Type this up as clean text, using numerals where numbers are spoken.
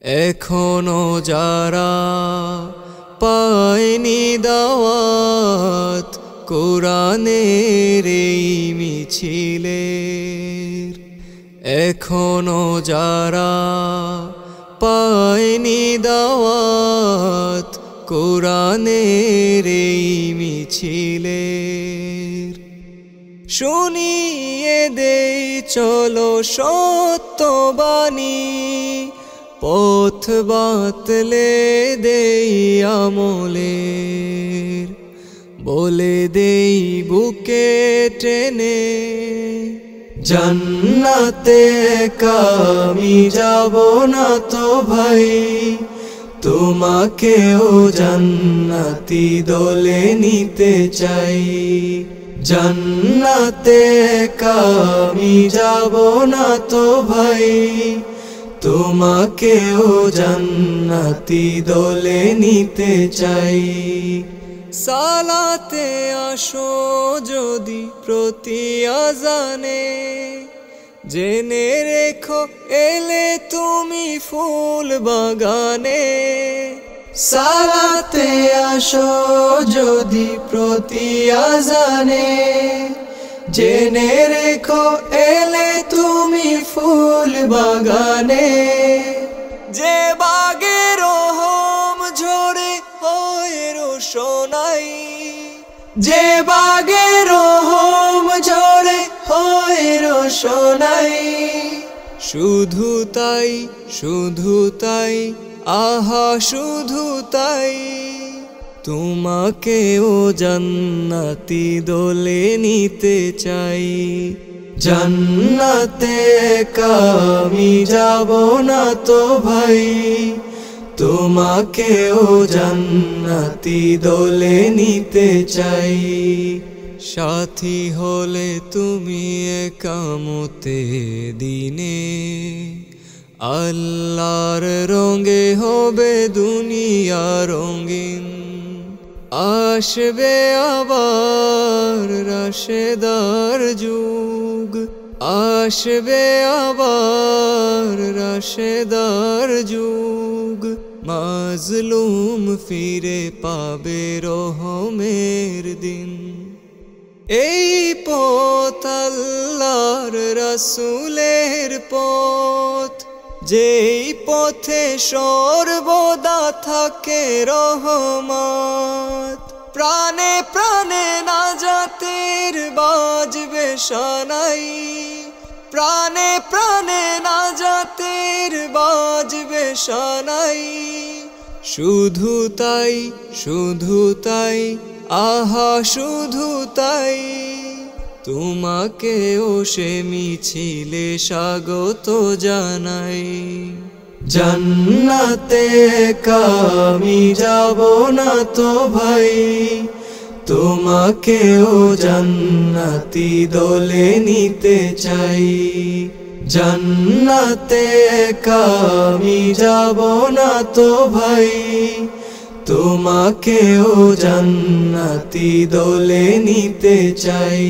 এখনো যারা পায়নি দাওয়াত কোরআনের এই মিছিলের, এখনো যারা পায়নি দাওয়াত কোরআনের এই মিছিলের, শুনিয়ে দেই চলো সত্যবাণী, পথ বাতলে দেই আমলের, বলে দেই বুকে টেনে জান্নাতে আমি যাব না তো ভাই, তোমাকেও জান্নাতি দলে নিতে চাই। জান্নাতে আমি যাব না তো ভাই, তোমাকেও জান্নাতি দলে নিতে চাই। সালাতে আসো যদি প্রতি আজানে, জেনে রেখো এলে তুমি ফুল বাগানে। সালাতে আসো যদি প্রতি আজানে, জেনে রেখো এলে তুমি ফুল বাগানে। যে বাগে রহম ঝরে হয় রোশনাই, যে বাগে রহম ঝরে হয় রোশনাই। শুধু তাই, শুধু তাই, আহা শুধু তাই, তোমাকেও জান্নাতি দলে নিতে চাই। জান্নাতে আমি যাব না তো ভাই, তোমাকেও জান্নাতি দলে নিতে চাই। সাথী হলে তুমি একামতে দিনে, আল্লাহর রঙে হবে দুনিয়া রঙিন। আসবে আবার রাশেদার যুগ, আসবে আবার রাশেদার যুগ। মাজলুম ফিরে পাবে রহমের দিন। এই পথ আল্লাহর রাসূলের পথ, যেই পথে সর্বদা থাকে রহমত। প্রাণে প্রাণে নাজাতের বাজবে শানাই, প্রাণে প্রাণে নাজাতের বাজবে শানাই। শুধু তাই, শুধু তাই, আহা শুধু তাই, তোমাকেও সে মিছিলে স্বাগত জানাই। জান্নাতে আমি যাব না তো ভাই, তোমাকেও জান্নাতি দলে নিতে চাই। জান্নাতে আমি যাব না তো ভাই, তোমাকেও জান্নাতি দলে নিতে চাই।